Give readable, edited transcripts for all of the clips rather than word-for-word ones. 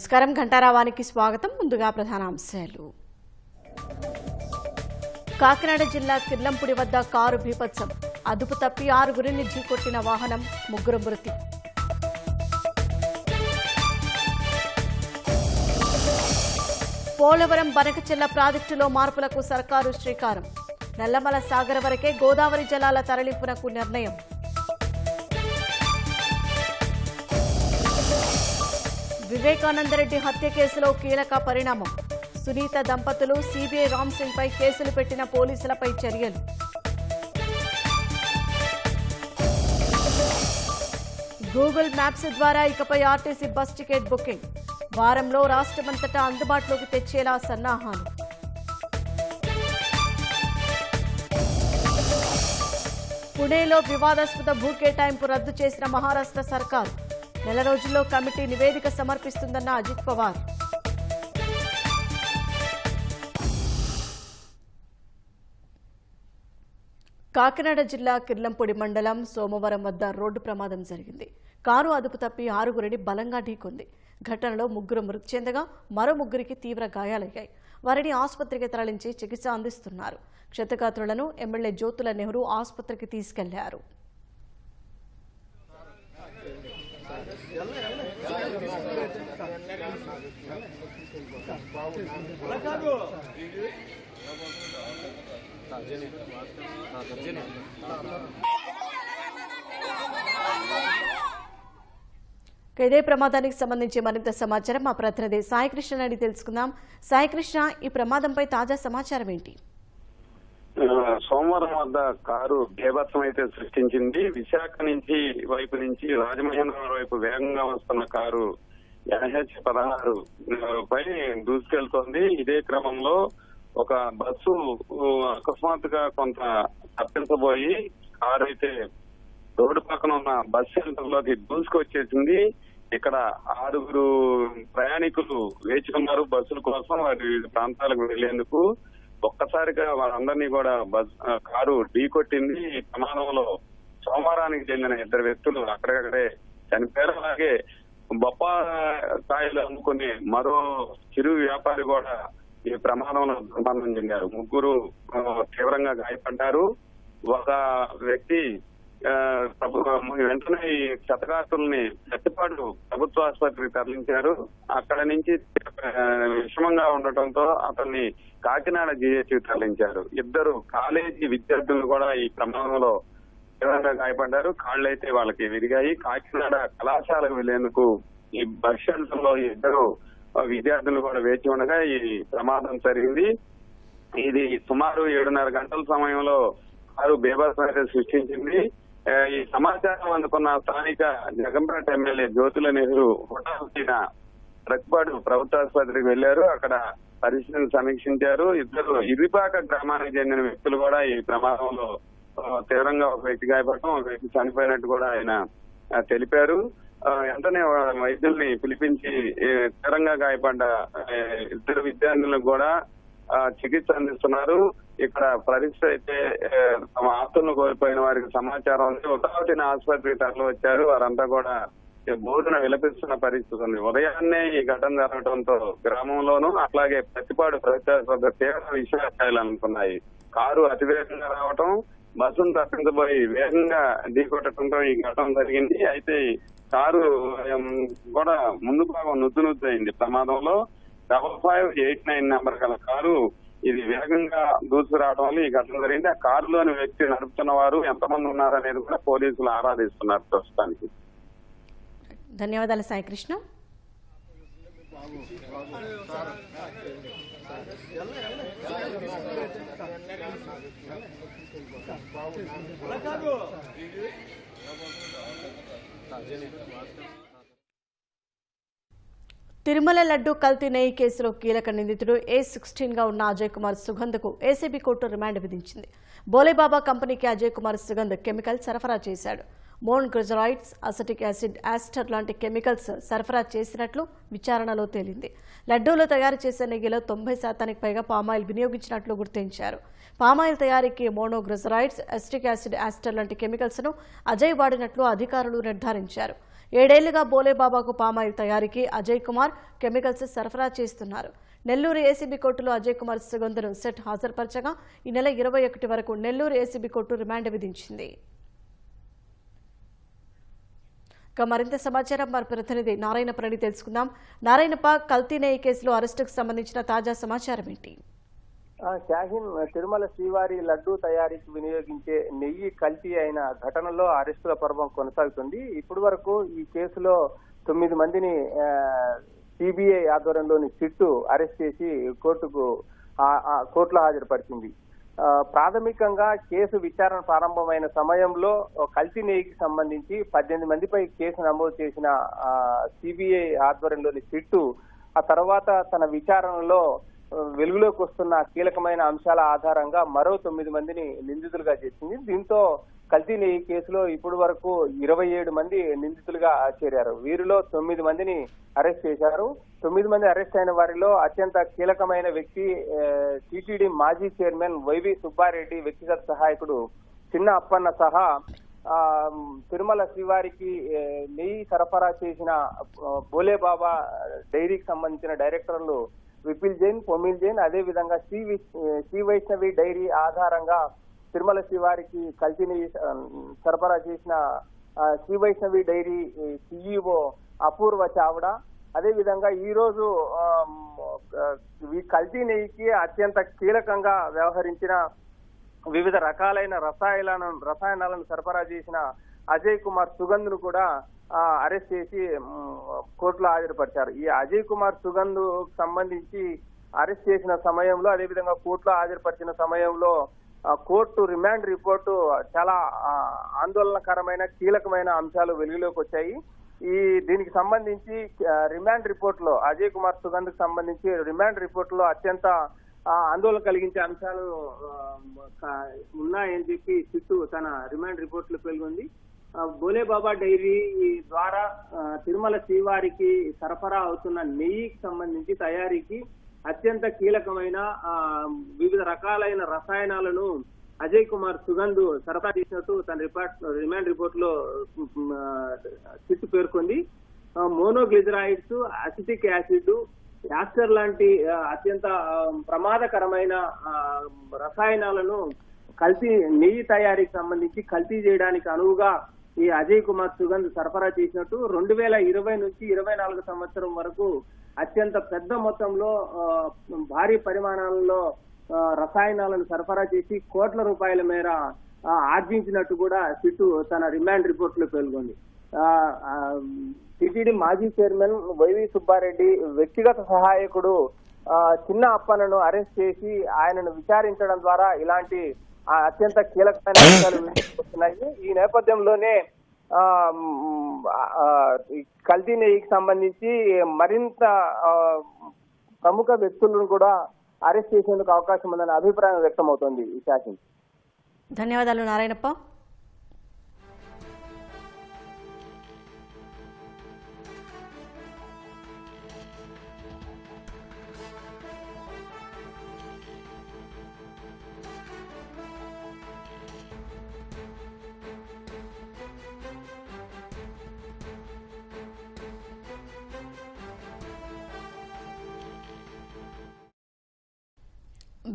నమస్కారం ఘంటారావానికి స్వాగతం. ముందుగా ప్రధానాంశాలు. కాకినాడ జిల్లా కిర్లంపూడి వద్ద కారు బీభత్సం. అదుపు తప్పి 6గురిని ఢీకొట్టిన వాహనం, 3 మృతి. పోలవరం బనకచెర్ల ప్రాజెక్టులో మార్పులకు సర్కారు శ్రీకారం. నల్లమల సాగర్ వరకే గోదావరి జలాల తరలింపునకు నిర్ణయం. వివేకానందరెడ్డి హత్య కేసులో కీలక పరిణామం. సునీత దంపతులు, సిబిఐ రామ్సింగ్ పై కేసులు పెట్టిన పోలీసులపై చర్యలు. గూగుల్ మ్యాప్స్ ద్వారా ఇకపై ఆర్టీసీ బస్ టికెట్ బుకింగ్. వారంలో రాష్ట్రమంతటా అందుబాటులోకి తెచ్చేలా సన్నాహాలు. పుణేలో వివాదాస్పద భూ కేటాయింపు రద్దు చేసిన మహారాష్ట్ర సర్కారు. నెల రోజుల్లో కమిటీ నివేదిక సమర్పిస్తుందన్న అజిత్ పవార్. కాకినాడ జిల్లా కిర్లంపూడి మండలం సోమవరం వద్ద రోడ్డు ప్రమాదం జరిగింది. కారు అదుపు తప్పి 6గురిని బలంగా ఢీకొంది. ఘటనలో 3 మృతి చెందగా మరో 3కి తీవ్ర గాయాలయ్యాయి. వారిని ఆసుపత్రికి తరలించి చికిత్స అందిస్తున్నారు. క్షతగాత్రులను ఎమ్మెల్యే జ్యోతుల నెహ్రూ ఆసుపత్రికి తీసుకెళ్లారు. ఇదే ప్రమాదానికి సంబంధించి మరింత సమాచారం మా ప్రతినిధి సాయికృష్ణ అడిగి తెలుసుకుందాం. సాయికృష్ణ, ఈ ప్రమాదంపై తాజా సమాచారం ఏంటి? సోమవారం వద్ద కారు బీభత్సం అయితే సృష్టించింది. విశాఖ నుంచి వైపు నుంచి రాజమహేంద్రవరం వైపు వేగంగా వస్తున్న కారు NH-16 పై దూసుకెళ్తోంది. ఇదే క్రమంలో ఒక బస్సు అకస్మాత్తుగా కొంత తప్పించబోయి కారు అయితే రోడ్డు పక్కన ఉన్న బస్ సెంటర్ లోకి దూసుకొచ్చేసింది. ఇక్కడ 6గురు ప్రయాణికులు వేచి ఉన్నారు బస్సుల కోసం, వారి ప్రాంతాలకు వెళ్లేందుకు. ఒక్కసారిగా వాళ్ళందరినీ కూడా కారు ఢీకొట్టింది. ఈ ప్రమాదంలో సోమవారానికి చెందిన 2 వ్యక్తులు అక్కడికక్కడే చనిపోయారు. అలాగే బొప్పాకాయలు అమ్ముకుని మరో చిరు వ్యాపారి కూడా ఈ ప్రమాదంలో దుర్మరణం చెందారు. 3 తీవ్రంగా గాయపడ్డారు. ఒక వ్యక్తి వెంటనే ఈ క్షతగాత్రుల్ని చట్టిపాడు ప్రభుత్వ ఆసుపత్రికి తరలించారు. అక్కడ నుంచి విషమంగా ఉండటంతో అతన్ని కాకినాడ GH తరలించారు. 2 కాలేజీ విద్యార్థులు కూడా ఈ ప్రమాదంలో తీవ్రంగా గాయపడ్డారు. కాళ్ళైతే వాళ్ళకి విరిగాయి. కాకినాడ కళాశాలకు వెళ్లేందుకు ఈ బస్ షెల్టర్ లో 2 విద్యార్థులు కూడా వేచి ఉండగా ఈ ప్రమాదం జరిగింది. ఇది సుమారు 7:30 గంటల సమయంలో కారు బీభత్సం అయితే సృష్టించింది. ఈ సమాచారం అందుకున్న స్థానిక జగంపేట ఎమ్మెల్యే జ్యోతుల నెహ్రూ హుటాహుటిన రక్పాడు ప్రభుత్వ ఆసుపత్రికి వెళ్లారు. అక్కడ పరిస్థితిని సమీక్షించారు. 2 ఇరిపాక గ్రామానికి చెందిన వ్యక్తులు కూడా ఈ ప్రమాదంలో తీవ్రంగా ఒక వ్యక్తి గాయపడటం, ఒక వ్యక్తి చనిపోయినట్టు కూడా ఆయన తెలిపారు. వెంటనే వైద్యుల్ని పిలిపించి తీవ్రంగా గాయపడ్డ 2 విద్యార్థులకు కూడా చికిత్స అందిస్తున్నారు. ఇక్కడ పరిస్థితి అయితే తమ ఆస్తులను కోల్పోయిన వారికి సమాచారం ఉంది. ఒకటిన ఆసుపత్రికి తరలి వచ్చారు. వారంతా కూడా బోధన విలపిస్తున్న పరిస్థితి ఉంది. ఉదయాన్నే ఈ ఘటన జరగడంతో గ్రామంలోనూ అట్లాగే ప్రతిపాడు ప్రభుత్వ తీవ్ర విషయాలు అనుకున్నాయి. కారు అతివేగంగా రావటం, బస్సును తప్పించబోయి వేగంగా ఢీకొట్టడంతో ఈ ఘటన జరిగింది. అయితే కారు కూడా ముందు భాగం నుద్దు అయింది. ప్రమాదంలో 5589 నెంబర్ గల కారు ఇది వేగంగా దూసుకురావడం వల్ల ఈ ఘటన జరిగింది. ఆ కారులోని వ్యక్తి నడుపుతున్న వారు ఎంతమంది ఉన్నారనేది కూడా పోలీసులు ఆరాధిస్తున్నారు ప్రస్తుతానికి. ధన్యవాదాలు సాయికృష్ణ. తిరుమల లడ్డు కల్తీ నెయ్యి కేసులో కీలక నిందితుడు A16గా ఉన్న అజయ్ కుమార్ సుగంధ్కు ఏసీబీ కోర్టు రిమాండ్ విధించింది. బోలేబాబా కంపెనీకి అజయ్ కుమార్ సుగంధ్ కెమికల్ సరఫరా చేశాడు. Monoglycerides, acetic acid, ester లాంటి కెమికల్స్ సరఫరా చేసినట్లు విచారణలో తేలింది. లడ్డూలు తయారు చేసే నెయ్యిలో 90% పైగా పామాయిల్ వినియోగించినట్లు గుర్తించారు. పామాయిల్ తయారీకి మోనోగ్లిజరైడ్స్, అసెటిక్ యాసిడ్, ఆస్టర్ లాంటి కెమికల్స్ ను అజయ్ వాడినట్లు అధికారులు నిర్ధారించారు. ఏడేళ్లుగా బోలేబాబాకు పామాయిల్ తయారీకి అజయ్ కుమార్ కెమికల్స్ సరఫరా చేస్తున్నారు. నెల్లూరు ఏసీబీ కోర్టులో అజయ్ కుమార్ సుగంధ్ను సెట్ హాజరుపరచగా ఈ నెల 21 వరకు నెల్లూరు ఏసీబీ కోర్టు రిమాండ్ విధించింది. మరింత సమాచారం మా ప్రతినిధి నారాయణప్ప నుండి తెలుసుకుందాం. నారాయణప్ప, కల్తీ నెయ్యి కేసులో అరెస్టుకు సంబంధించిన తాజా సమాచారం ఏంటి? షాహీన్ తిరుమల శ్రీవారి లడ్డూ తయారీకి వినియోగించే నెయ్యి కల్తీ అయిన ఘటనలో అరెస్టుల పర్వం కొనసాగుతుంది. ఇప్పటి వరకు ఈ కేసులో 9 మందిని సిబిఐ ఆధ్వర్యంలోని సిట్టు అరెస్ట్ చేసి కోర్టులో హాజరుపరిచింది. ప్రాథమికంగా కేసు విచారణ ప్రారంభమైన సమయంలో కల్తీ నెయ్యికి సంబంధించి 18 మందిపై కేసు నమోదు చేసిన సిబిఐ ఆధ్వర్యంలోని సిట్టు ఆ తర్వాత తన విచారణలో వెలుగులోకి వస్తున్న కీలకమైన అంశాల ఆధారంగా మరో 9 మందిని నిందితులుగా చేసింది. దీంతో కల్తీ నెయ్యి కేసులో ఇప్పటి వరకు 27 మంది నిందితులుగా చేరారు. వీరిలో 9 మందిని అరెస్ట్ చేశారు. 9 మంది అరెస్ట్ అయిన వారిలో అత్యంత కీలకమైన వ్యక్తి టీటీడీ మాజీ చైర్మన్ వైవి సుబ్బారెడ్డి వ్యక్తిగత సహాయకుడు చిన్న అప్పన్న సహా తిరుమల శ్రీవారికి నెయ్యి సరఫరా చేసిన బోలేబాబా డైరీకి సంబంధించిన డైరెక్టర్లు విపిల్ జైన్, పొమిల్ జైన్, అదే విధంగా శ్రీ వైష్ణవి డైరీ ఆధారంగా తిరుమల శ్రీవారికి కల్తీ నెయ్యి సరఫరా చేసిన శ్రీ వైష్ణవి డైరీ సిఇఓ అపూర్వ చావ్డా, అదే విధంగా ఈ రోజు ఈ కల్తీ నెయ్యికి అత్యంత కీలకంగా వ్యవహరించిన వివిధ రకాలైన రసాయనాలను సరఫరా చేసిన అజయ్ కుమార్ సుగంధ్ను కూడా అరెస్ట్ చేసి కోర్టులో హాజరుపరిచారు. ఈ అజయ్ కుమార్ సుగంధ్ సంబంధించి అరెస్ట్ చేసిన సమయంలో, అదేవిధంగా కోర్టులో హాజరుపరిచిన సమయంలో కోర్టు రిమాండ్ రిపోర్టు చాలా ఆందోళనకరమైన కీలకమైన అంశాలు వెలుగులోకి వచ్చాయి. దీనికి సంబంధించి రిమాండ్ రిపోర్ట్ లో అజయ్ కుమార్ సుగంధ్ కు సంబంధించి రిమాండ్ రిపోర్ట్ లో అత్యంత ఆందోళన కలిగించే అంశాలు ఉన్నాయని చెప్పి సిట్టు తన రిమాండ్ రిపోర్ట్ లో పేర్కొంది. బోలేబాబా డైరీ ద్వారా తిరుమల శ్రీవారికి సరఫరా అవుతున్న నెయ్యికి సంబంధించి తయారీకి అత్యంత కీలకమైన వివిధ రకాలైన రసాయనాలను అజయ్ కుమార్ సుగంధ్ సరఫరా చేసినట్టు తన రిమాండ్ రిపోర్ట్ లో సిట్టు పేర్కొంది. మోనోగ్లిజరాయిడ్స్, అసిటిక్ యాసిడ్, యాస్టర్ లాంటి అత్యంత ప్రమాదకరమైన రసాయనాలను కల్తీ నెయ్యి తయారీకి సంబంధించి కల్తీ చేయడానికి అనువుగా ఈ అజయ్ కుమార్ సుగంధ్ సరఫరా చేసినట్టు 2020 నుంచి 24 సంవత్సరం వరకు అత్యంత పెద్ద మొత్తంలో భారీ పరిమాణాలలో రసాయనాలను సరఫరా చేసి కోట్ల రూపాయల మేర ఆర్జించినట్టు కూడా సిట్టు తన రిమాండ్ రిపోర్ట్ లో పేర్కొంది. టిటిడి మాజీ చైర్మన్ వైవి సుబ్బారెడ్డి వ్యక్తిగత సహాయకుడు చిన్న అప్పన్నను అరెస్ట్ చేసి ఆయనను విచారించడం ద్వారా ఇలాంటి అత్యంత కీలకమైన అంశాలు వస్తున్నాయి. ఈ నేపథ్యంలోనే కల్తీ నెయ్యికి సంబంధించి మరింత ప్రముఖ వ్యక్తులను కూడా అరెస్ట్ చేసేందుకు అవకాశం ఉందనే అభిప్రాయం వ్యక్తమవుతోంది. ఈ శాఖ. ధన్యవాదాలు నారాయణప్ప.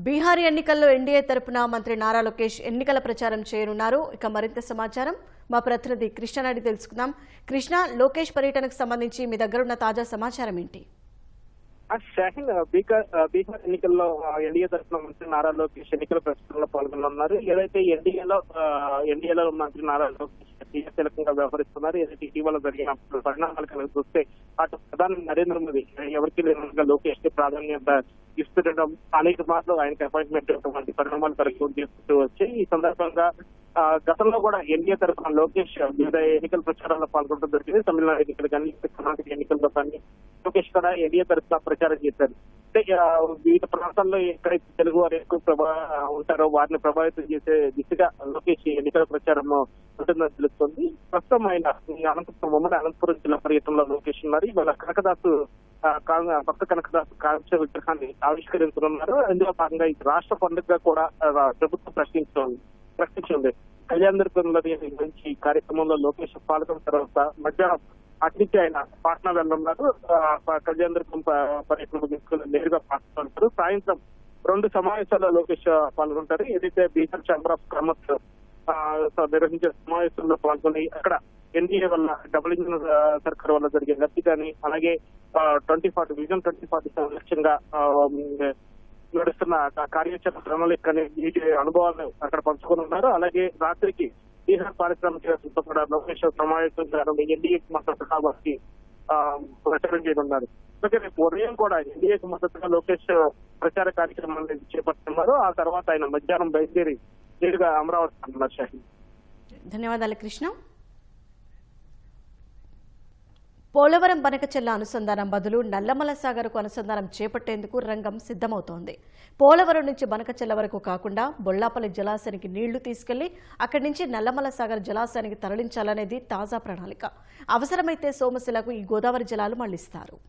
బీహార్ ఎన్నికల్లో ఎన్డీఏ తరపున మంత్రి నారా లోకేష్ ఎన్నికల ప్రచారం చేయనున్నారు. ఇక మరింత సమాచారం మా ప్రతినిధి కృష్ణ నాయుడు తెలుసుకుందాం. కృష్ణ, లోకేష్ పర్యటనకు సంబంధించి మీ దగ్గర ఉన్న తాజా సమాచారం ఏంటి? షాహీన్, బీహార్ ఎన్నికల్లో ఎన్డీఏ తరఫున మంత్రి నారా లోకేష్ ఎన్నికల ప్రచారంలో పాల్గొన్నారు. ఏదైతే ఎన్డీఏలో మంత్రి నారా లోకేష్ కీలకంగా వ్యవహరిస్తున్నారు. ఏదైతే ఇటీవల జరిగిన పరిణామాలు కలిసి చూస్తే అటు ప్రధాని నరేంద్ర మోదీ ఎవరికి లేనందుగా లోకేష్ కి ప్రాధాన్యత ఇస్తుండటం, అనేక మార్లు ఆయనకు అపాయింట్మెంట్ ఇవ్వటువంటి పరిణామాలు చోటు చేసుకుంటూ వచ్చాయి. ఈ సందర్భంగా గతంలో కూడా ఎన్డీఏ తరఫున లోకేష్ వివిధ ఎన్నికల ప్రచారాల్లో పాల్గొనడం జరిగింది. తమిళనాడు ఎన్నికలు కానీ, కర్ణాటక ఎన్నికల్లో కానీ లోకేష్ కూడా ఎన్డీఏ తరఫున ప్రచారం చేశారు. అంటే వివిధ ప్రాంతాల్లో ఎక్కడైతే తెలుగు వారు ఎక్కువ ఉంటారో వారిని ప్రభావితం చేసే దిశగా లోకేష్ ఎన్నికల ప్రచారం ఉంటుందని తెలుస్తుంది. ప్రస్తుతం ఆయన ఉమ్మడి అనంతపురం జిల్లా పర్యటనలో లోకేష్ ఉన్నారు. ఇవాళ భక్త కనకదాసు కాంస్య విగ్రహాన్ని ఆవిష్కరించనున్నారు. ఇందులో భాగంగా ఈ రాష్ట్ర పండుగగా కూడా ప్రభుత్వం ప్రకటించింది. కళ్యాణదుర్గంలో మంచి కార్యక్రమంలో లోకేష్ పాల్గొన్న తర్వాత మధ్యాహ్నం అటు నుంచి ఆయన పాట్నా వెళ్ళనున్నారు. గజేంద్రపురం పర్యటన ముగించుకుని నేరుగా పాట్నా వెళ్తారు. సాయంత్రం 2 సమావేశాల్లో లోకేష్ పాల్గొంటారు. ఏదైతే బీహార్ ఛాంబర్ ఆఫ్ కామర్స్ నిర్వహించే సమావేశంలో పాల్గొని అక్కడ ఎన్డీఏ వల్ల డబుల్ ఇంజిన్ సర్కార్ వల్ల జరిగే లబ్ధి కానీ, అలాగే 2040 విజన్ 2047 లక్ష్యంగా నడుస్తున్న కార్యాచరణ ప్రణాళిక కానీ వీటి అనుభవాలను అక్కడ పంచుకొని ఉన్నారు. అలాగే రాత్రికి బీహార్ పారిశ్రామికవేత్తలతో కూడా లోకేష్ సమావేశం ఎన్డీఏకి మద్దతుగా వారికి ప్రచారం చేయనున్నారు. అలాగే రేపు ఉదయం కూడా ఎన్డీఏకి మద్దతుగా లోకేష్ ప్రచార కార్యక్రమాన్ని చేపడుతున్నారు. ఆ తర్వాత ఆయన మధ్యాహ్నం బయలుదేరి నేరుగా అమరావతి అంటున్నారు. షాహిన్, ధన్యవాదాలు కృష్ణ. పోలవరం బనకచెర్ల అనుసంధానం బదులు నల్లమల సాగర్కు అనుసంధానం చేపట్టేందుకు రంగం సిద్ధమవుతోంది. పోలవరం నుంచి బనకచెర్ల వరకు కాకుండా బొల్లాపల్లి జలాశయానికి నీళ్లు తీసుకెళ్లి అక్కడి నుంచి నల్లమల సాగర్ జలాశయానికి తరలించాలనేది తాజా ప్రణాళిక. అవసరమైతే సోమశిలకు ఈ గోదావరి జలాలు మళ్లిస్తారు.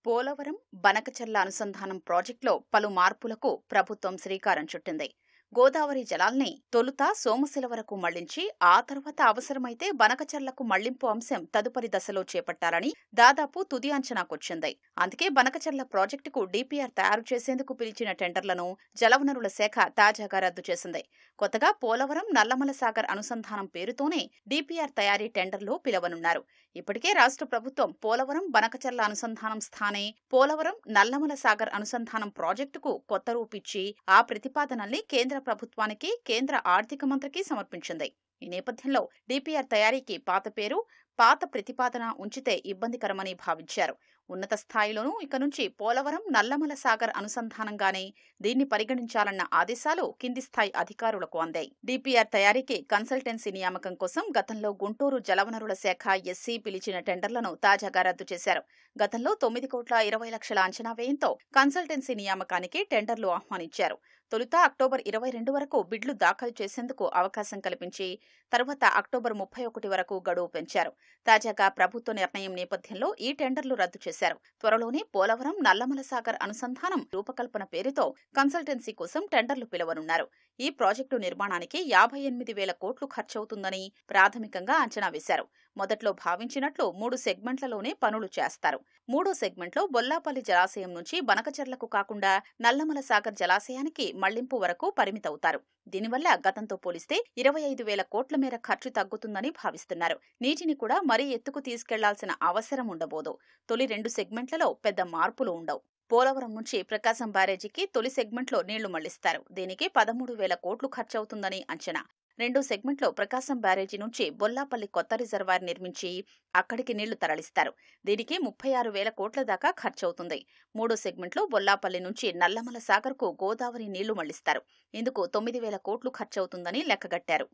పోలవరం బనకచెర్ల అనుసంధానం ప్రాజెక్టులో పలు మార్పులకు ప్రభుత్వం శ్రీకారం చుట్టింది. గోదావరి జలాల్ని తొలుత సోమశిల వరకు మళ్లించి ఆ తర్వాత అవసరమైతే బనకచెర్లకు మళ్లింపు అంశం తదుపరి దశలో చేపట్టాలని దాదాపు తుది అంచనాకొచ్చింది. అందుకే బనకచెర్ల ప్రాజెక్టుకు డీపీఆర్ తయారు చేసేందుకు పిలిచిన టెండర్లను జలవనరుల శాఖ తాజాగా రద్దు చేసింది. కొత్తగా పోలవరం నల్లమల సాగర్ అనుసంధానం పేరుతోనే డీపీఆర్ తయారీ టెండర్లు పిలవనున్నారు. ఇప్పటికే రాష్ట్ర ప్రభుత్వం పోలవరం బనకచెర్ల అనుసంధానం స్థానే పోలవరం నల్లమల సాగర్ అనుసంధానం ప్రాజెక్టుకు కొత్త రూపిచ్చి ఆ ప్రతిపాదనల్ని కేంద్ర ప్రభుత్వానికి, కేంద్ర ఆర్థిక మంత్రికి సమర్పించింది. ఈ నేపథ్యంలో డీపీఆర్ తయారీకి పాత పేరు, పాత ప్రతిపాదన ఉంచితే ఇబ్బందికరమని భావించారు. ఉన్నత స్థాయిలోనూ ఇక నుంచి పోలవరం నల్లమల సాగర్ అనుసంధానంగానే దీన్ని పరిగణించాలన్న ఆదేశాలు కింది స్థాయి అధికారులకు అందాయి. డీపీఆర్ తయారీకి కన్సల్టెన్సీ నియామకం కోసం గతంలో గుంటూరు జలవనరుల శాఖ ఎస్సీ పిలిచిన టెండర్లను తాజాగా రద్దు చేశారు. గతంలో 9,20,00,000 అంచనా వ్యయంతో కన్సల్టెన్సీ నియామకానికి టెండర్లు ఆహ్వానించారు. తొలుత అక్టోబర్ 22 వరకు బిడ్లు దాఖలు చేసేందుకు అవకాశం కల్పించి తర్వాత అక్టోబర్ 31 వరకు గడువు పెంచారు. తాజాగా ప్రభుత్వ నిర్ణయం నేపథ్యంలో ఈ టెండర్లు రద్దు చేశారు. త్వరలోనే పోలవరం నల్లమల సాగర్ అనుసంధానం రూపకల్పన పేరుతో కన్సల్టెన్సీ కోసం టెండర్లు పిలవనున్నారు. ఈ ప్రాజెక్టు నిర్మాణానికి 58,000 కోట్లు ఖర్చవుతుందని ప్రాథమికంగా అంచనా వేశారు. మొదట్లో భావించినట్లు 3 సెగ్మెంట్లలోనే పనులు చేస్తారు. 3వ సెగ్మెంట్లో బొల్లాపల్లి జలాశయం నుంచి బనకచెర్లకు కాకుండా నల్లమల సాగర్ జలాశయానికి మళ్లింపు వరకు పరిమితవుతారు. దీనివల్ల గతంతో పోలిస్తే 25,000 కోట్ల మేర ఖర్చు తగ్గుతుందని భావిస్తున్నారు. నీటిని కూడా మరీ ఎత్తుకు తీసుకెళ్లాల్సిన అవసరం ఉండబోదు. తొలి 2 సెగ్మెంట్లలో పెద్ద మార్పులు ఉండవు. పోలవరం నుంచి ప్రకాశం బ్యారేజీకి తొలి సెగ్మెంట్లో నీళ్లు మళ్లిస్తారు. దీనికి 13,000 కోట్లు ఖర్చవుతుందని అంచనా. 2వ సెగ్మెంట్లో ప్రకాశం బ్యారేజీ నుంచి బొల్లాపల్లి కొత్త రిజర్వాయర్ నిర్మించి అక్కడికి నీళ్లు తరలిస్తారు. దీనికి 36,000 కోట్ల దాకా ఖర్చవుతుంది. 3వ సెగ్మెంట్లో బొల్లాపల్లి నుంచి నల్లమల సాగర్కు గోదావరి నీళ్లు మళ్లిస్తారు. ఇందుకు 9,000 కోట్లు ఖర్చవుతుందని లెక్కగట్టారు.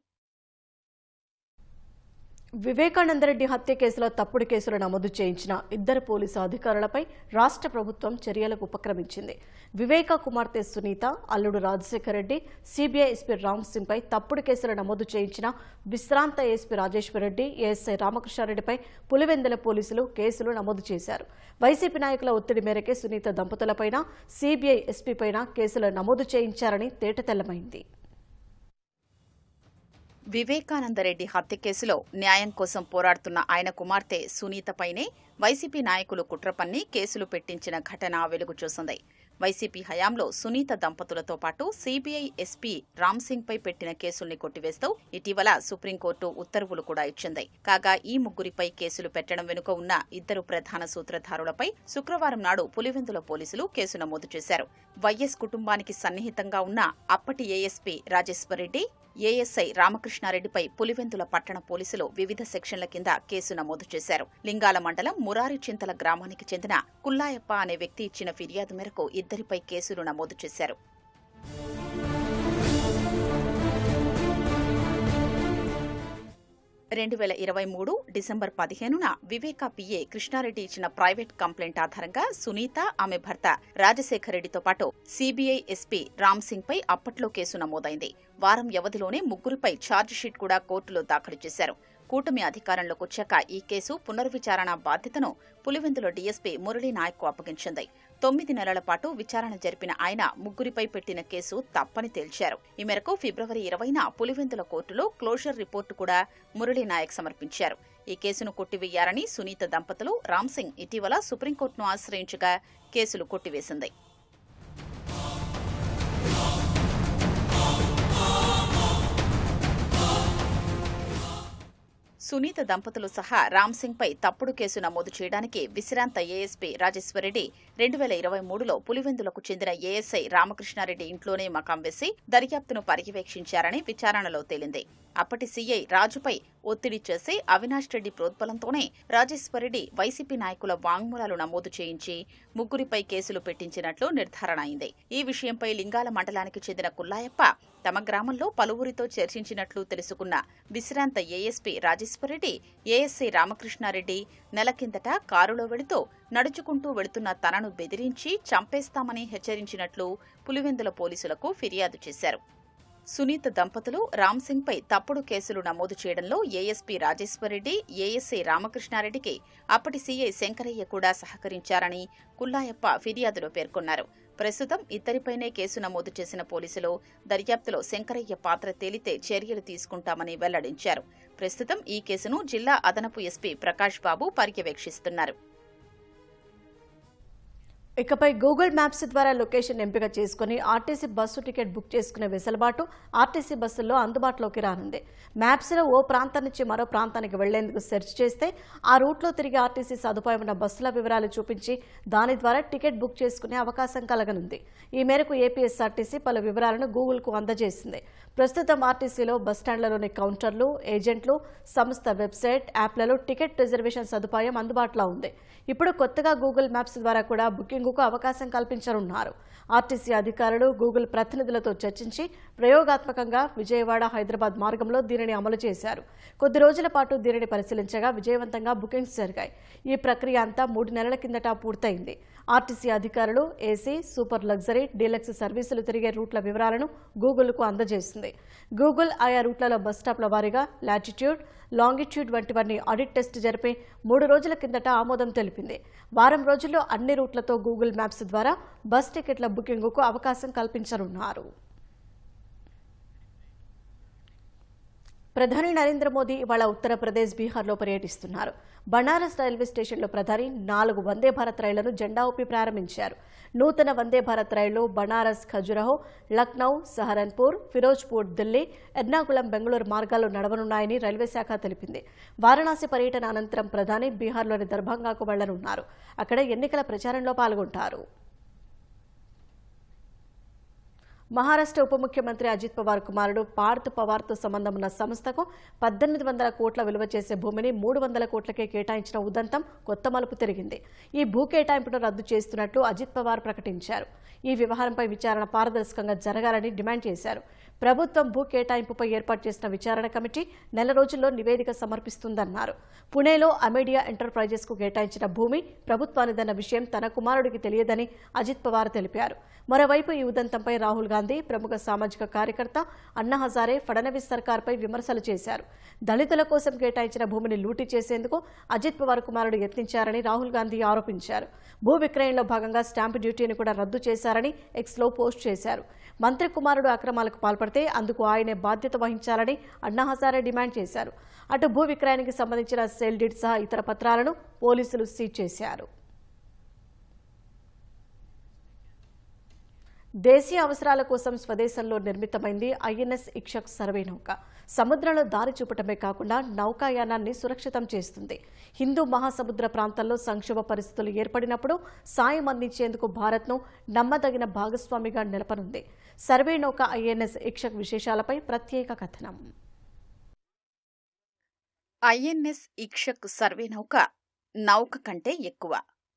వివేకానందరెడ్డి హత్య కేసులో తప్పుడు కేసులు నమోదు చేయించిన 2 పోలీసు అధికారులపై రాష్ట్ర ప్రభుత్వం చర్యలకు ఉపక్రమించింది. వివేక కుమార్తె సునీత, అల్లుడు రాజశేఖర్ రెడ్డి, సిబిఐ ఎస్పీ రామ్ సింగ్ పై తప్పుడు కేసులు నమోదు చేయించిన విశ్రాంత ఎస్పీ రాజేశ్వర్ రెడ్డి, ఏఎస్ఐ రామకృష్ణారెడ్డిపై పులివెందుల పోలీసులు కేసులు నమోదు చేశారు. వైసీపీ నాయకుల ఒత్తిడి మేరకే సునీత దంపతులపైన, సిబిఐ ఎస్పీపైన కేసులు నమోదు చేయించారని తేటతెల్లమైంది. వివేకానందరెడ్డి హత్య కేసులో న్యాయం కోసం పోరాడుతున్న ఆయన కుమార్తె సునీతపైనే వైసీపీ నాయకులు కుట్ర పన్ని కేసులు పెట్టించిన ఘటన వెలుగు చూసింది. వైసీపీ హయాంలో సునీత దంపతులతో పాటు సిబిఐ ఎస్పీ రామ్ సింగ్ పై పెట్టిన కేసుల్ని కొట్టివేస్తూ ఇటీవల సుప్రీంకోర్టు ఉత్తర్వులు కూడా ఇచ్చింది. కాగా ఈ ముగ్గురిపై కేసులు పెట్టడం వెనుక ఉన్న 2 ప్రధాన సూత్రధారులపై శుక్రవారం నాడు పులివెందుల పోలీసులు కేసు నమోదు చేశారు. వైఎస్ కుటుంబానికి సన్నిహితంగా ఉన్న అప్పటి ఏఎస్పీ రాజేశ్వర్ రెడ్డి, ఏఎస్ఐ రామకృష్ణారెడ్డిపై పులివెందుల పట్టణ పోలీసులు వివిధ సెక్షన్ల కింద కేసు నమోదు చేశారు. లింగాల మండలం మురారి చింతల గ్రామానికి చెందిన కుల్లాయప్ప అనే వ్యక్తి ఇచ్చిన ఫిర్యాదు మేరకు 2 కేసులు నమోదు చేశారు. 2023 డిసెంబర్ 15న వివేకా పిఏ కృష్ణారెడ్డి ఇచ్చిన ప్రైవేట్ కంప్లైంట్ ఆధారంగా సునీత, ఆమె భర్త రాజశేఖర్ రెడ్డితో పాటు సిబిఐ ఎస్పీ రామ్ సింగ్ పై అప్పట్లో కేసు నమోదైంది. వారం వ్యవధిలోనే ముగ్గురిపై ఛార్జిషీట్ కూడా కోర్టులో దాఖలు చేశారు. కూటమి అధికారంలోకి వచ్చాక ఈ కేసు పునర్విచారణ బాధ్యతను పులివెందుల డీఎస్పీ మురళీ నాయక్కు అప్పగించింది. 9 నెలల పాటు విచారణ జరిపిన ఆయన ముగ్గురిపై పెట్టిన కేసు తప్పని తేల్చారు. ఈ మేరకు ఫిబ్రవరి 20న పులివెందుల కోర్టులో క్లోజర్ రిపోర్టు కూడా మురళీ నాయక్ సమర్పించారు. ఈ కేసును కొట్టివేయాలని సునీత దంపతులు రామ్ సింగ్ ఇటీవల సుప్రీంకోర్టును ఆశ్రయించగా కేసులు కొట్టివేసింది. సునీత దంపతులు సహా రామ్ సింగ్ పై తప్పుడు కేసు నమోదు చేయడానికి విశ్రాంత ఏఎస్పీ రాజేశ్వరరెడ్డి 2023లో పులివెందులకు చెందిన ఏఎస్ఐ రామకృష్ణారెడ్డి ఇంట్లోనే మకాం వేసి దర్యాప్తును పర్యవేక్షించారని విచారణలో తేలింది. అప్పటి సీఐ రాజుపై ఒత్తిడి చేసి అవినాష్ రెడ్డి ప్రోద్బలంతోనే రాజేశ్వరరెడ్డి వైసీపీ నాయకుల వాంగ్మూలాలు నమోదు చేయించి ముగ్గురిపై కేసులు పెట్టించినట్లు నిర్ధారణ అయింది. ఈ విషయంపై లింగాల మండలానికి చెందిన కుల్లాయప్ప తమ గ్రామంలో పలువురితో చర్చించినట్లు తెలుసుకున్న విశ్రాంత ఏఎస్పీ రాజేశ్వరరెడ్డి ఏఎస్ఐ రామకృష్ణారెడ్డి నెల కిందట కారులో వెళుతూ నడుచుకుంటూ వెళుతున్న తనను బెదిరించి చంపేస్తామని హెచ్చరించినట్లు పులివెందుల పోలీసులకు ఫిర్యాదు చేశారు. సునీత దంపతులు రామ్ సింగ్ పై తప్పుడు కేసులు నమోదు చేయడంలో ఏఎస్పీ రాజేశ్వరరెడ్డి, ఏఎస్ఐ రామకృష్ణారెడ్డికి అప్పటి సీఐ శంకరయ్య కూడా సహకరించారని కుల్లాయప్ప ఫిర్యాదులో పేర్కొన్నారు. ప్రస్తుతం ఇద్దరిపైనే కేసు నమోదు చేసిన పోలీసులు దర్యాప్తులో శంకరయ్య పాత్ర తేలితే చర్యలు తీసుకుంటామని వెల్లడించారు. ప్రస్తుతం ఈ కేసును జిల్లా అదనపు ఎస్పీ ప్రకాష్ బాబు పర్యవేక్షిస్తున్నారు. ఇకపై గూగుల్ మ్యాప్స్ ద్వారా లొకేషన్ ఎంపిక చేసుకుని ఆర్టీసీ బస్సు టికెట్ బుక్ చేసుకునే వెసులుబాటు ఆర్టీసీ బస్సుల్లో అందుబాటులోకి రానుంది. మ్యాప్స్లో ఓ ప్రాంతం నుంచి మరో ప్రాంతానికి వెళ్లేందుకు సెర్చ్ చేస్తే ఆ రూట్లో తిరిగి ఆర్టీసీ సదుపాయం ఉన్న బస్సుల వివరాలు చూపించి దాని ద్వారా టికెట్ బుక్ చేసుకునే అవకాశం కలగనుంది. ఈ మేరకు ఏపీఎస్ఆర్టీసీ పలు వివరాలను గూగుల్కు అందజేసింది. ప్రస్తుతం ఆర్టీసీలో బస్టాండ్లలోని కౌంటర్లు, ఏజెంట్లు, సంస్థ వెబ్సైట్, యాప్లలో టికెట్ రిజర్వేషన్ సదుపాయం అందుబాటులో ఉంది. ఇప్పుడు కొత్తగా గూగుల్ మ్యాప్స్ ద్వారా కూడా బుకింగ్కు అవకాశం కల్పించనున్నారు. ఆర్టీసీ అధికారులు గూగుల్ ప్రతినిధులతో చర్చించి ప్రయోగాత్మకంగా విజయవాడ, హైదరాబాద్ మార్గంలో దీనిని అమలు చేశారు. కొద్ది రోజుల పాటు దీనిని పరిశీలించగా విజయవంతంగా బుకింగ్స్ జరిగాయి. ఈ ప్రక్రియ అంతా 3 నెలల కిందట పూర్తయింది. ఆర్టీసీ అధికారులు ఏసీ, సూపర్ లగ్జరీ, డీలక్స్ సర్వీసులు తిరిగే రూట్ల వివరాలను గూగుల్కు అందజేసింది. గూగుల్ ఆయా రూట్లలో బస్టాప్ల వారీగా లాటిట్యూడ్, లాంగిట్యూడ్ వంటివన్నీ ఆడిట్ టెస్ట్ జరిపి 3 రోజుల కిందట ఆమోదం తెలిపింది. వారం రోజుల్లో అన్ని రూట్లతో గూగుల్ మ్యాప్స్ ద్వారా బస్ టికెట్ల బుకింగ్కు అవకాశం కల్పించనున్నారు. ప్రధాని నరేంద్ర మోదీ ఇవాళ ఉత్తరప్రదేశ్, బీహార్లో పర్యటిస్తున్నారు. బనారస్ రైల్వే స్టేషన్లో ప్రధాని 4 వందే భారత్ రైళ్లను జెండా ఊపి ప్రారంభించారు. నూతన వందే భారత్ రైళ్లు బనారస్, ఖజురహో, లక్నౌ, సహరన్పూర్, ఫిరోజ్పూర్, ఢిల్లీ, ఎర్నాకుళం, బెంగళూరు మార్గాల్లో నడవనున్నాయని రైల్వే శాఖ తెలిపింది. వారణాసి పర్యటన అనంతరం ప్రధాని బీహార్లోని దర్భంగాకు వెళ్లనున్నారు. అక్కడ ఎన్నికల ప్రచారంలో పాల్గొంటారు. మహారాష్ట్ర ఉప ముఖ్యమంత్రి అజిత్ పవార్ కుమారుడు పార్థ్ పవార్తో సంబంధం ఉన్న సంస్థకు 1800 కోట్ల విలువ చేసే భూమిని 300 కోట్లకే కేటాయించిన ఉదంతం కొత్త మలుపు తిరిగింది. ఈ భూ కేటాయింపును రద్దు చేస్తున్నట్లు అజిత్ పవార్ ప్రకటించారు. ఈ వ్యవహారంపై విచారణ పారదర్శకంగా జరగాలని డిమాండ్ చేశారు. ప్రభుత్వం భూ కేటాయింపుపై ఏర్పాటు చేసిన విచారణ కమిటీ నెల రోజుల్లో నివేదిక సమర్పిస్తుందన్నారు. పుణేలో అమేడియా ఎంటర్ప్రైజెస్కు కేటాయించిన భూమి ప్రభుత్వానిదన్న విషయం తన కుమారుడికి తెలియదని అజిత్ పవార్ తెలిపారు. మరోవైపు ఈ ఉదంతంపై రాహుల్ గాంధీ, ప్రముఖ సామాజిక కార్యకర్త అన్నా హజారే ఫడణవీస్ సర్కార్పై విమర్శలు చేశారు. దళితుల కోసం కేటాయించిన భూమిని లూటీ చేసేందుకు అజిత్ పవార్ కుమారుడు యత్నించారని రాహుల్ గాంధీ ఆరోపించారు. భూ విక్రయంలో భాగంగా స్టాంపు డ్యూటీని కూడా రద్దు చేశారని ఎక్స్లో పోస్ట్ చేశారు. మంత్రి కుమారుడు అక్రమాలకు పాల్పడితే అందుకు ఆయనే బాధ్యత వహించాలని అన్నా హజారే డిమాండ్ చేశారు. అటు భూ విక్రయానికి సంబంధించిన సేల్ డీడ్ సహా ఇతర పత్రాలను పోలీసులు సీజ్ చేశారు. దేశీయ అవసరాల కోసం స్వదేశంలో నిర్మితమైంది ఐఎన్ఎస్ ఇక్షక్ సర్వే నౌక. సముద్రంలో దారి చూపటమే కాకుండా నౌకాయానాన్ని సురక్షితం చేస్తుంది. హిందూ మహాసముద్ర ప్రాంతంలో సంక్షోభ పరిస్థితులు ఏర్పడినప్పుడు సాయం అందించేందుకు భారత్ను నమ్మదగిన భాగస్వామిగా నిలపనుంది. సర్వే నౌక ఐఎన్ఎస్ ఇక్షక్ విశేషాలపై ప్రత్యేక కథనం. ఐఎన్ఎస్ ఇక్షక్ సర్వే నౌక కంటే ఎక్కువ.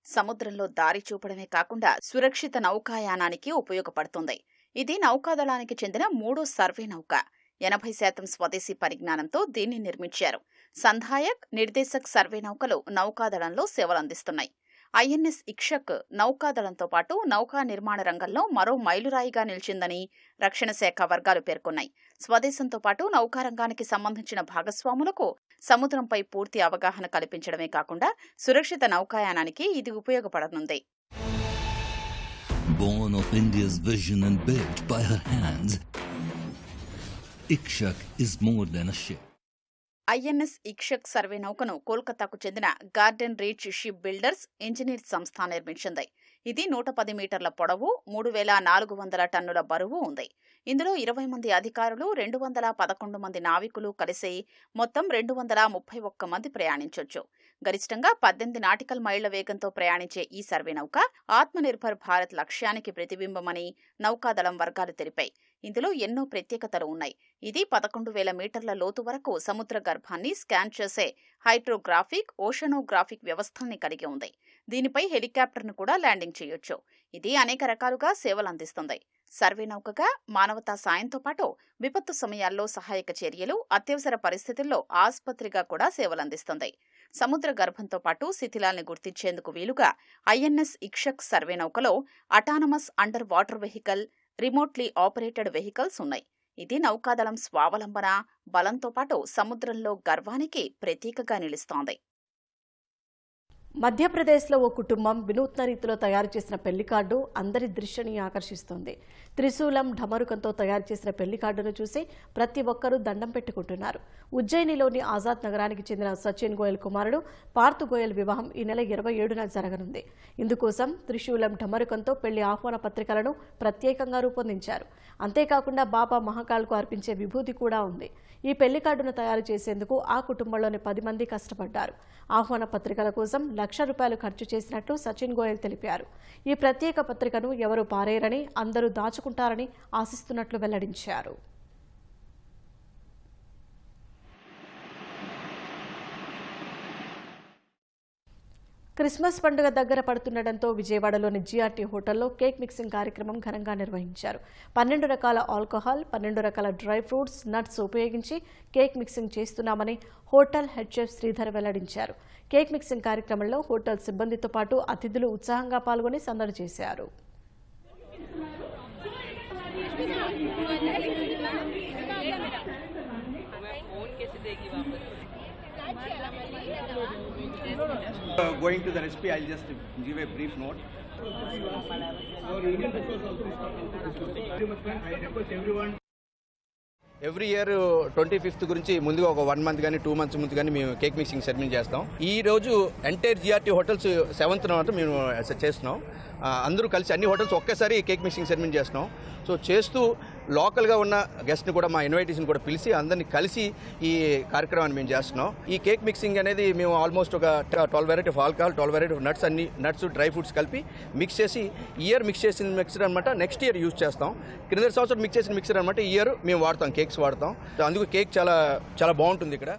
సముద్రంలో దారి చూపడమే కాకుండా సురక్షిత నౌకాయానానికి ఉపయోగపడుతుంది. ఇది నౌకాదళానికి చెందిన 3వ సర్వే నౌక. 80% స్వదేశీ పరిజ్ఞానంతో దీన్ని నిర్మించారు. సంధాయక్, నిర్దేశక్ సర్వే నౌకలు నౌకాదళంలో సేవలందిస్తున్నాయి. ఐఎన్ఎస్ ఇక్షక్ నౌకాదళంతో పాటు నౌకా నిర్మాణ రంగంలో మరో మైలురాయిగా నిలిచిందని రక్షణ శాఖ వర్గాలు పేర్కొన్నాయి. స్వదేశంతో పాటు నౌకారంగానికి సంబంధించిన భాగస్వాములకు సముద్రంపై పూర్తి అవగాహన కల్పించడమే కాకుండా సురక్షిత నౌకాయానానికి ఇది ఉపయోగపడనుంది. Born of India's vision and built by her hands, Ikshak is more than a ship. INS Ikshak survey నౌకను కోల్కతాకు చెందిన Garden Reach Ship Builders Engineers సంస్థ నిర్మించింది. ఇది 110 మీటర్ల పొడవు, 3400 టన్నుల బరువు ఉంది. ఇందులో 20 మంది అధికారులు, 211 మంది నావికులు కలిసి మొత్తం 231 మంది ప్రయాణించొచ్చు. గరిష్టంగా 18 నాటికల్ మైళ్ల వేగంతో ప్రయాణించే ఈ సర్వే నౌక ఆత్మనిర్భర్ భారత్ లక్ష్యానికి ప్రతిబింబమని నౌకాదళం వర్గాలు తెలిపాయి. ఇందులో ఎన్నో ప్రత్యేకతలు ఉన్నాయి. ఇది 11,000 మీటర్ల లోతు వరకు సముద్ర గర్భాన్ని స్కాన్ చేసే హైడ్రోగ్రాఫిక్, ఓషనోగ్రాఫిక్ వ్యవస్థల్ని కలిగి ఉంది. దీనిపై హెలికాప్టర్ను కూడా ల్యాండింగ్ చేయొచ్చు. ఇది అనేక రకాలుగా సేవలందిస్తుంది. సర్వే నౌకగా మానవతా సాయంతో పాటు విపత్తు సమయాల్లో సహాయక చర్యలు, అత్యవసర పరిస్థితుల్లో ఆసుపత్రిగా కూడా సేవలందిస్తుంది. సముద్ర గర్భంతో పాటు శిథిలాల్ని గుర్తించేందుకు వీలుగా ఐఎన్ఎస్ ఇక్షక్ సర్వే నౌకలో autonomous underwater vehicle, remotely operated vehicles ఉన్నాయి. ఇది నౌకాదళం స్వావలంబన, బలంతో పాటు సముద్రంలో గర్వానికి ప్రతీకగా నిలుస్తోంది. మధ్యప్రదేశ్లో ఓ కుటుంబం వినూత్న రీతిలో తయారు చేసిన పెళ్లి కార్డు అందరి దృష్టిని ఆకర్షిస్తోంది. త్రిశూలం, ఢమరుకంతో తయారు చేసిన పెళ్లి కార్డును చూసి ప్రతి ఒక్కరూ దండం పెట్టుకుంటున్నారు. ఉజ్జయినిలోని ఆజాద్ నగరానికి చెందిన సచిన్ గోయల్ కుమారుడు పార్థ్ గోయల్ వివాహం ఈ నెల 27న జరగనుంది. ఇందుకోసం త్రిశూలం, ఢమరుకంతో పెళ్లి ఆహ్వాన పత్రికలను ప్రత్యేకంగా రూపొందించారు. అంతేకాకుండా బాబా మహాకాల్కు అర్పించే విభూతి కూడా ఉంది. ఈ పెళ్లి కార్డును తయారు చేసేందుకు ఆ కుటుంబంలోని 10 మంది కష్టపడ్డారు. ఆహ్వాన పత్రికల కోసం ₹1,00,000 ఖర్చు చేసినట్లు సచిన్ గోయల్ తెలిపారు. ఈ ప్రత్యేక పత్రికను ఎవరు పారేరని, అందరూ దాచుకుంటారని ఆశిస్తున్నట్లు వెల్లడించారు. క్రిస్మస్ పండుగ దగ్గర పడుతుండటంతో విజయవాడలోని జీఆర్టీ హోటల్లో కేక్ మిక్సింగ్ కార్యక్రమం ఘనంగా నిర్వహించారు. 12 రకాల ఆల్కహాల్, 12 రకాల డ్రై ఫ్రూట్స్, నట్స్ ఉపయోగించి కేక్ మిక్సింగ్ చేస్తున్నామని హోటల్ హెడ్ చెఫ్ శ్రీధర్ వెల్లడించారు. కేక్ మిక్సింగ్ కార్యక్రమంలో హోటల్ సిబ్బందితో పాటు అతిథులు ఉత్సాహంగా పాల్గొని సందడి చేశారు. Going to the recipe, I'll just give a brief note. Every year 25th గురించి ముందుగా ఒక 1 మంత్ కానీ 2 మంత్స్ ముందు కానీ మేము కేక్ మిక్సింగ్ సెరమనీ చేస్తాం. ఈ రోజు ఎంటైర్ జిఆర్టీ హోటల్స్ 7th మాత్రం మేము చేస్తున్నాం. అందరూ కలిసి అన్ని హోటల్స్ ఒకేసారి కేక్ మిక్సింగ్ సెరమనీ చేస్తున్నాం. సో చేస్తూ లోకల్గా ఉన్న గెస్ట్ని కూడా, మా ఇన్వైటీస్ని కూడా పిలిచి అందరినీ కలిసి ఈ కార్యక్రమాన్ని మేము చేస్తున్నాం. ఈ కేక్ మిక్సింగ్ అనేది మేము ఆల్మోస్ట్ ఒక 12 variety of alcohol, 12 variety of nuts, అన్ని నట్స్, డ్రై ఫ్రూట్స్ కలిపి మిక్స్ చేసి మిక్స్ చేసిన మిక్సర్ అనమాట నెక్స్ట్ ఇయర్ యూజ్ చేస్తాం. క్రింద సంవత్సరం మిక్స్ చేసిన మిక్సర్ అనమాట ఈ ఇయర్ మేము వాడతాం, కేక్స్ వాడతాం. అందుకు కేక్ చాలా చాలా బాగుంటుంది ఇక్కడ.